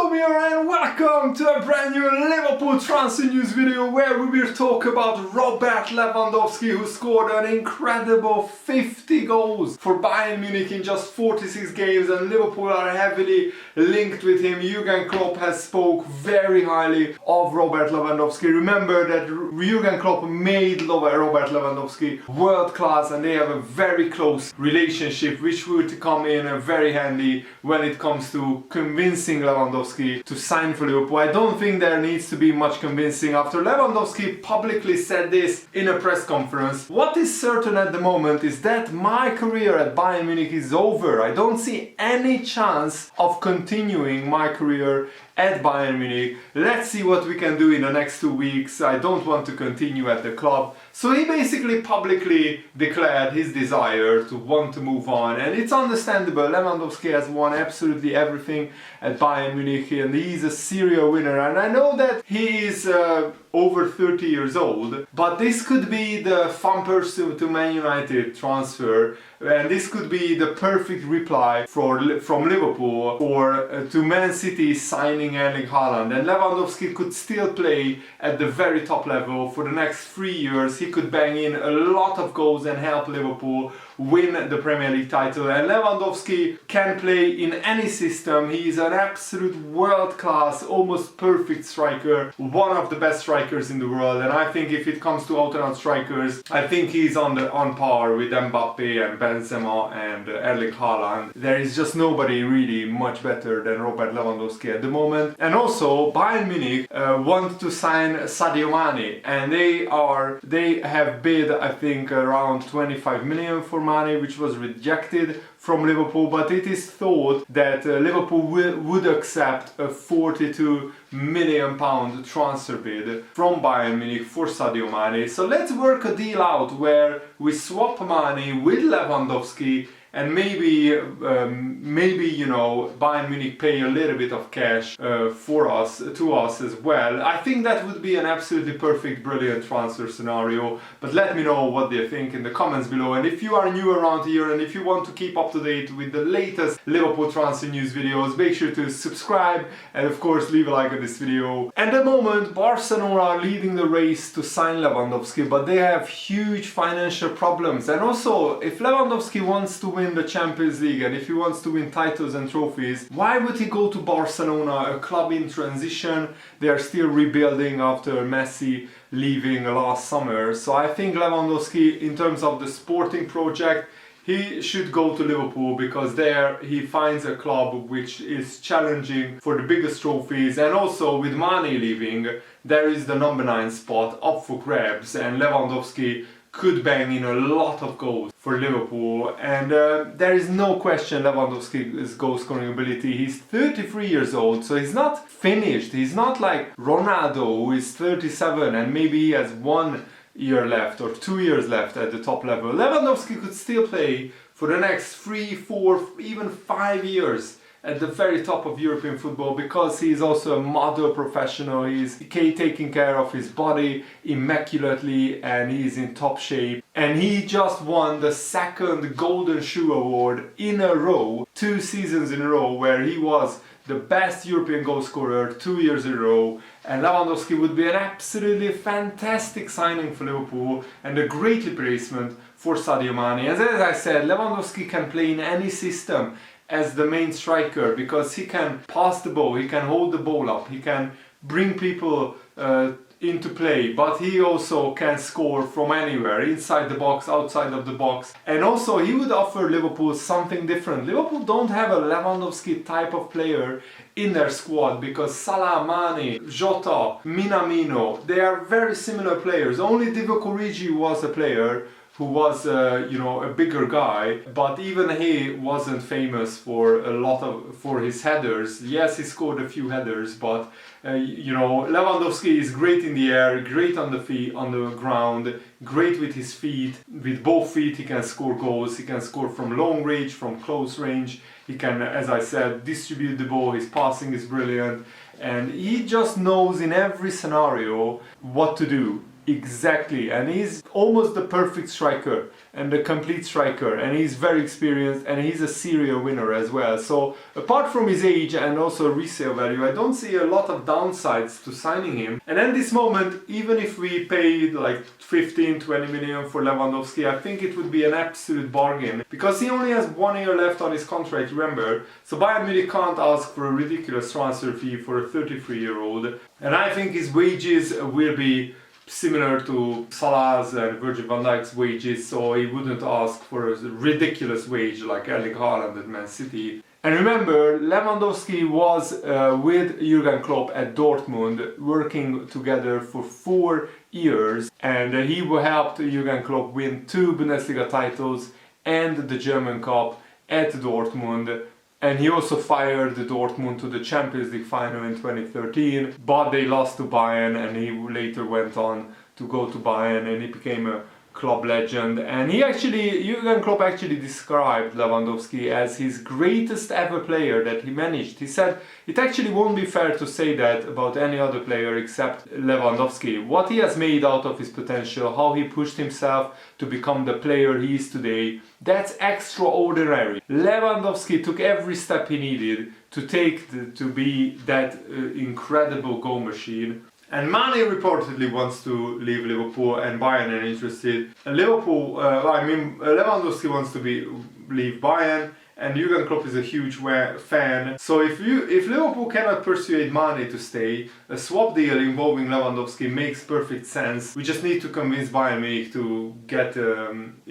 Klopp here and welcome to a brand new Liverpool transfer news video where we will talk about Robert Lewandowski, who scored an incredible 50 goals for Bayern Munich in just 46 games, and Liverpool are heavily linked with him. Jurgen Klopp has spoke very highly of Robert Lewandowski. Remember that Jurgen Klopp made Robert Lewandowski world class, and they have a very close relationship, which would come in very handy when it comes to convincing Lewandowski to sign for Liverpool. I don't think there needs to be much convincing after Lewandowski publicly said this in a press conference. What is certain at the moment is that my career at Bayern Munich is over. I don't see any chance of continuing my career at Bayern Munich. Let's see what we can do in the next 2 weeks. I don't want to continue at the club. So he basically publicly declared his desire to want to move on, and it's understandable. Lewandowski has won absolutely everything at Bayern Munich and he's a serial winner, and I know that he is over 30 years old, but this could be the fun person to Man United transfer, and this could be the perfect reply from Liverpool or to Man City signing Erling Haaland, and Lewandowski could still play at the very top level for the next 3 years. He could bang in a lot of goals and help Liverpool win the Premier League title, and Lewandowski can play in any system. He is an absolute world-class, almost perfect striker, one of the best strikers in the world, and I think if it comes to out-and-out strikers, I think he's on par with Mbappe and Benzema and Erling Haaland. There is just nobody really much better than Robert Lewandowski at the moment. And also Bayern Munich want to sign Sadio Mane, and they have bid I think around 25 million for Mane, which was rejected from Liverpool, but it is thought that Liverpool would accept a 42 million pound transfer bid from Bayern Munich for Sadio Mane. So let's work a deal out where we swap Mane with Lewandowski, and maybe you know, Bayern Munich pay a little bit of cash to us as well. I think that would be an absolutely perfect, brilliant transfer scenario. But let me know what they think in the comments below. And if you are new around here and if you want to keep up to date with the latest Liverpool transfer news videos, make sure to subscribe and of course leave a like on this video. At the moment, Barcelona are leading the race to sign Lewandowski, but they have huge financial problems. And also, if Lewandowski wants to win the Champions League and if he wants to win titles and trophies, why would he go to Barcelona, a club in transition? They are still rebuilding after Messi leaving last summer. So I think Lewandowski, in terms of the sporting project, he should go to Liverpool, because there he finds a club which is challenging for the biggest trophies, and also with Mane leaving, there is the number 9 spot up for grabs, and Lewandowski could bang in a lot of goals for Liverpool, and there is no question Lewandowski's goal scoring ability. He's 33 years old, so he's not finished. He's not like Ronaldo, who is 37 and maybe he has 1 year left or 2 years left at the top level. Lewandowski could still play for the next 3, 4, even 5 years at the very top of European football, because he's also a model professional. He's taking care of his body immaculately and he's in top shape. And he just won the 2nd Golden Shoe Award in a row, 2 seasons in a row, where he was the best European goal scorer 2 years in a row. And Lewandowski would be an absolutely fantastic signing for Liverpool and a great replacement for Sadio Mane. As I said, Lewandowski can play in any system as the main striker, because he can pass the ball, he can hold the ball up, he can bring people into play, but he also can score from anywhere, inside the box, outside of the box. And also he would offer Liverpool something different. Liverpool don't have a Lewandowski type of player in their squad, because Salah, Mane, Jota, Minamino, they are very similar players. Only Divock Origi was a player who was you know, a bigger guy, but even he wasn't famous for for his headers. Yes, he scored a few headers, but you know, Lewandowski is great in the air, great on the ground, great with his feet. With both feet he can score goals. He can score from long range, from close range. He can, as I said, distribute the ball. His passing is brilliant, and he just knows in every scenario what to do. Exactly, and he's almost the perfect striker and the complete striker, and he's very experienced and he's a serial winner as well. So apart from his age and also resale value, I don't see a lot of downsides to signing him. And at this moment, even if we paid like 15-20 million for Lewandowski, I think it would be an absolute bargain, because he only has 1 year left on his contract, remember. So Bayern Munich can't ask for a ridiculous transfer fee for a 33-year-old, and I think his wages will be similar to Salah's and Virgil van Dijk's wages, so he wouldn't ask for a ridiculous wage like Erling Haaland at Man City. And remember, Lewandowski was with Jurgen Klopp at Dortmund, working together for 4 years, and he helped Jurgen Klopp win 2 Bundesliga titles and the German Cup at Dortmund. And he also fired Dortmund to the Champions League final in 2013, but they lost to Bayern, and he later went on to go to Bayern and he became a club legend. And Jurgen Klopp actually described Lewandowski as his greatest ever player that he managed. He said it actually won't be fair to say that about any other player except Lewandowski. What he has made out of his potential, how he pushed himself to become the player he is today, that's extraordinary. Lewandowski took every step he needed to be that incredible goal machine. And Mane reportedly wants to leave Liverpool, and Bayern are interested. And Lewandowski wants to leave Bayern, and Jurgen Klopp is a huge fan. So if Liverpool cannot persuade Mane to stay, a swap deal involving Lewandowski makes perfect sense. We just need to convince Bayern Munich to get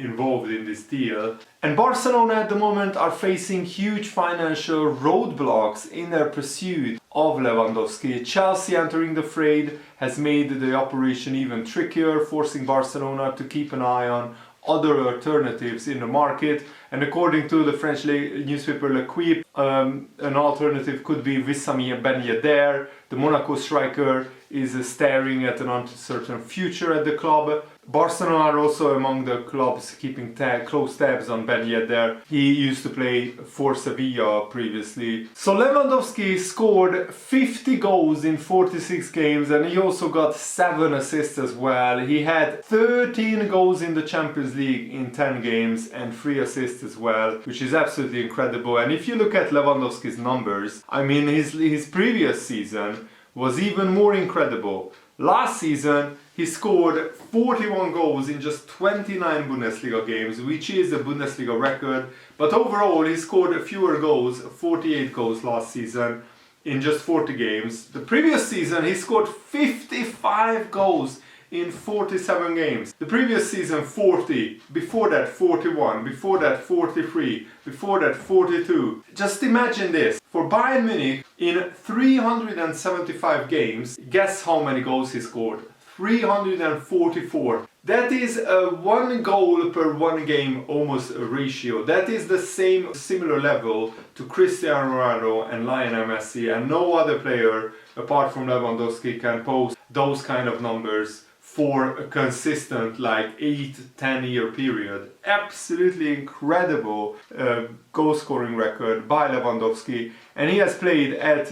involved in this deal. And Barcelona at the moment are facing huge financial roadblocks in their pursuit of Lewandowski. Chelsea entering the fray has made the operation even trickier, forcing Barcelona to keep an eye on other alternatives in the market. And according to the French newspaper L'Equipe, an alternative could be Wissam Ben Yedder. The Monaco striker is staring at an uncertain future at the club. Barcelona are also among the clubs keeping close tabs on Ben Yedder. He used to play for Sevilla previously. So Lewandowski scored 50 goals in 46 games, and he also got 7 assists as well. He had 13 goals in the Champions League in 10 games and 3 assists as well, which is absolutely incredible. And if you look at Lewandowski's numbers, I mean, his previous season was even more incredible. Last season, he scored 41 goals in just 29 Bundesliga games, which is a Bundesliga record. But overall, he scored fewer goals, 48 goals last season, in just 40 games. The previous season, he scored 55 goals in 47 games. The previous season 40, before that 41, before that 43, before that 42. Just imagine this. For Bayern Munich, in 375 games, guess how many goals he scored? 344. That is a 1 goal per 1 game almost a ratio. That is the similar level to Cristiano Ronaldo and Lionel Messi, and no other player apart from Lewandowski can post those kind of numbers for a consistent like 8-10 year period. Absolutely incredible goal scoring record by Lewandowski, and he has played at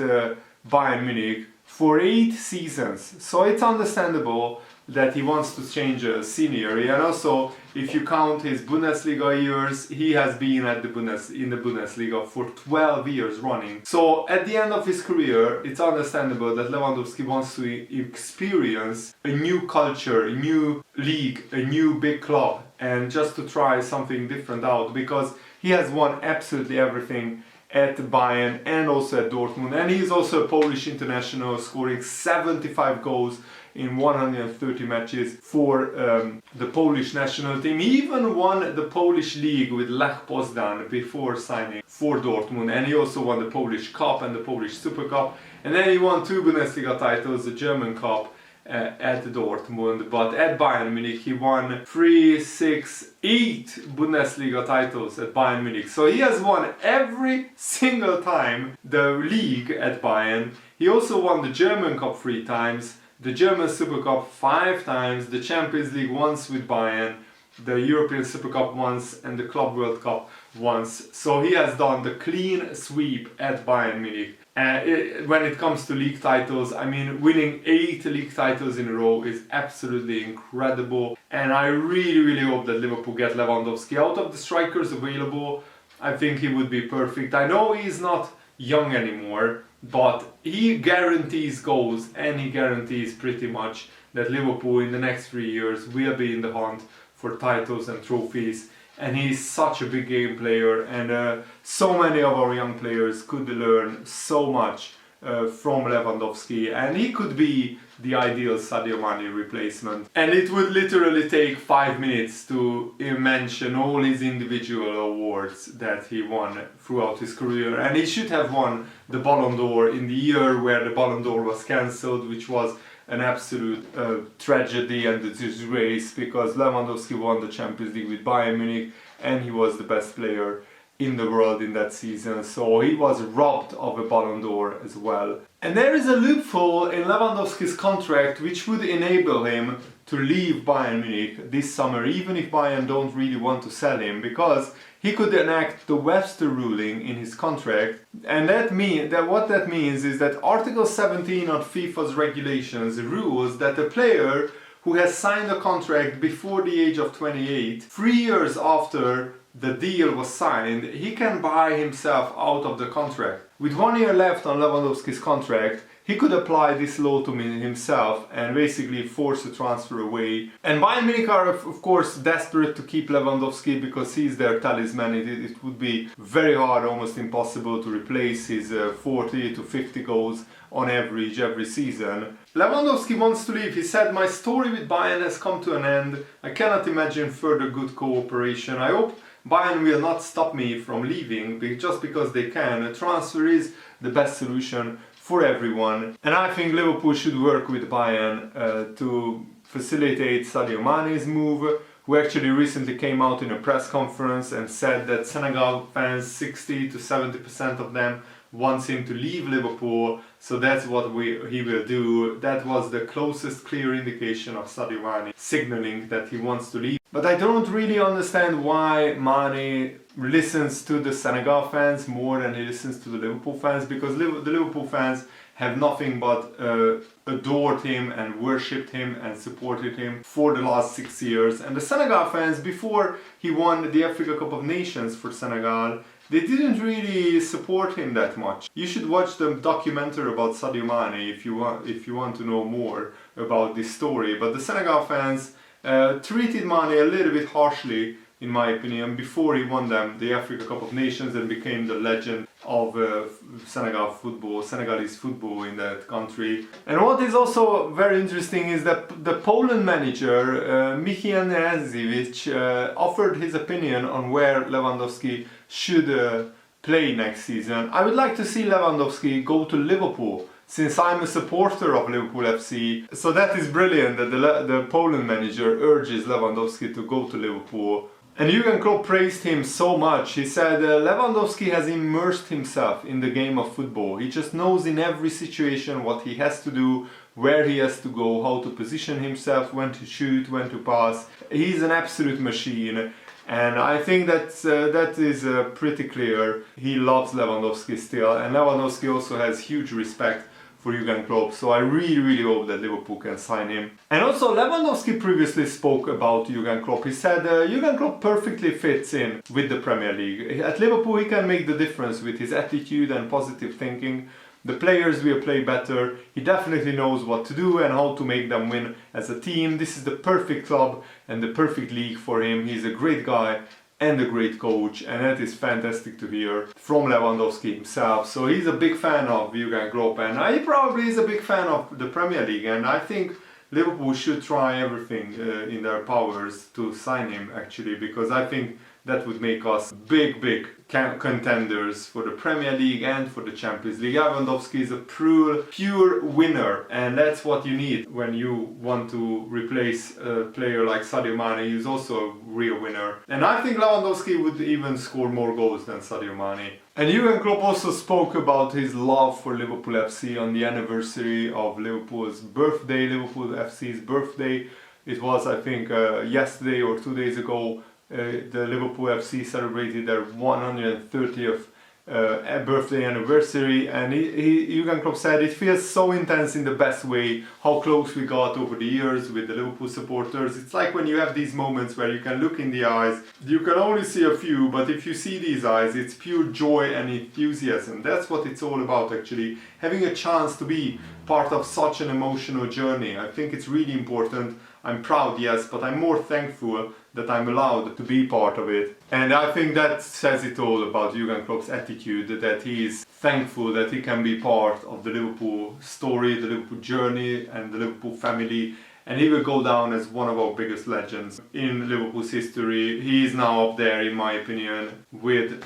Bayern Munich for 8 seasons, so it's understandable that he wants to change scenery. And also, if you count his Bundesliga years, he has been in the Bundesliga for 12 years running. So at the end of his career, it's understandable that Lewandowski wants to experience a new culture, a new league, a new big club, and just to try something different out, because he has won absolutely everything at Bayern and also at Dortmund. And he's also a Polish international, scoring 75 goals in 130 matches for the Polish national team. He even won the Polish league with Lech Poznan before signing for Dortmund, and he also won the Polish Cup and the Polish Super Cup, and then he won 2 Bundesliga titles, the German Cup at Dortmund. But at Bayern Munich he won 3, 6, 8 Bundesliga titles at Bayern Munich. So he has won every single time the league at Bayern. He also won the German Cup 3 times, the German Super Cup 5 times, the Champions League once with Bayern, the European Super Cup once, and the Club World Cup once. So he has done the clean sweep at Bayern Munich. When it comes to league titles, I mean, winning 8 league titles in a row is absolutely incredible. And I really hope that Liverpool get Lewandowski. Out of the strikers available, I think he would be perfect. I know he's not young anymore, but he guarantees goals, and he guarantees pretty much that Liverpool in the next 3 years will be in the hunt for titles and trophies. And he's such a big game player, and so many of our young players could learn so much from Lewandowski, and he could be the ideal Sadio Mane replacement. And it would literally take 5 minutes to mention all his individual awards that he won throughout his career. And he should have won the Ballon d'Or in the year where the Ballon d'Or was cancelled, which was an absolute tragedy and a disgrace, because Lewandowski won the Champions League with Bayern Munich and he was the best player in the world in that season, so he was robbed of a Ballon d'Or as well. And there is a loophole in Lewandowski's contract which would enable him to leave Bayern Munich this summer, even if Bayern don't really want to sell him, because he could enact the Webster ruling in his contract. And what that means is that Article 17 of FIFA's regulations rules that a player who has signed a contract before the age of 28, 3 years after the deal was signed, he can buy himself out of the contract. With 1 year left on Lewandowski's contract, he could apply this law to himself and basically force a transfer away. And Bayern Munich are of course desperate to keep Lewandowski because he's their talisman. It would be very hard, almost impossible, to replace his 40 to 50 goals on average every season. Lewandowski wants to leave. He said, "My story with Bayern has come to an end. I cannot imagine further good cooperation. I hope Bayern will not stop me from leaving just because they can. A transfer is the best solution for everyone." And I think Liverpool should work with Bayern to facilitate Sadio Mane's move, who actually recently came out in a press conference and said that Senegal fans, 60 to 70% of them, wants him to leave Liverpool, so that's what he will do. That was the closest clear indication of Sadio Mane signaling that he wants to leave. But I don't really understand why Mane listens to the Senegal fans more than he listens to the Liverpool fans, because the Liverpool fans have nothing but adored him and worshipped him and supported him for the last 6 years. And the Senegal fans, before he won the Africa Cup of Nations for Senegal, they didn't really support him that much. You should watch the documentary about Sadio Mane if you want to know more about this story. But the Senegal fans treated Mane a little bit harshly, in my opinion, before he won them the Africa Cup of Nations and became the legend of Senegalese football in that country. And what is also very interesting is that the Poland manager, Michiel offered his opinion on where Lewandowski should play next season. I would like to see Lewandowski go to Liverpool, since I'm a supporter of Liverpool FC. So that is brilliant that the Poland manager urges Lewandowski to go to Liverpool. And Jurgen Klopp praised him so much. He said Lewandowski has immersed himself in the game of football. He just knows in every situation what he has to do, where he has to go, how to position himself, when to shoot, when to pass. He's an absolute machine. And I think that is pretty clear. He loves Lewandowski still, and Lewandowski also has huge respect for Jurgen Klopp, so I really hope that Liverpool can sign him. And also Lewandowski previously spoke about Jurgen Klopp. He said Jurgen Klopp perfectly fits in with the Premier League. At Liverpool he can make the difference with his attitude and positive thinking. The players will play better. He definitely knows what to do and how to make them win as a team. This is the perfect club and the perfect league for him. He's a great guy and a great coach, and that is fantastic to hear from Lewandowski himself. So he's a big fan of Jurgen Klopp, and he probably is a big fan of the Premier League, and I think Liverpool should try everything in their powers to sign him, actually, because I think that would make us big contenders for the Premier League and for the Champions League. Lewandowski is a pure winner, and that's what you need when you want to replace a player like Sadio Mane. He's also a real winner. And I think Lewandowski would even score more goals than Sadio Mane. And Jurgen Klopp also spoke about his love for Liverpool FC on the anniversary of Liverpool's birthday, Liverpool FC's birthday. It was, I think, yesterday or 2 days ago, the Liverpool FC celebrated their 130th birthday anniversary, and Jurgen Klopp said it feels so intense in the best way how close we got over the years with the Liverpool supporters. It's like when you have these moments where you can look in the eyes, you can only see a few, but if you see these eyes, it's pure joy and enthusiasm. That's what it's all about, actually, having a chance to be part of such an emotional journey. I think it's really important. I'm proud, yes, but I'm more thankful that I'm allowed to be part of it. And I think that says it all about Jurgen Klopp's attitude, that he is thankful that he can be part of the Liverpool story, the Liverpool journey and the Liverpool family. And he will go down as one of our biggest legends in Liverpool's history. He is now up there, in my opinion,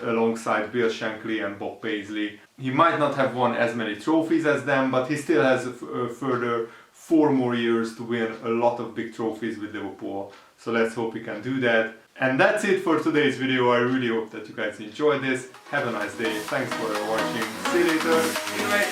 alongside Bill Shankly and Bob Paisley. He might not have won as many trophies as them, but he still has a further 4 more years to win a lot of big trophies with Liverpool. So let's hope he can do that. And that's it for today's video. I really hope that you guys enjoyed this. Have a nice day. Thanks for watching. See you later.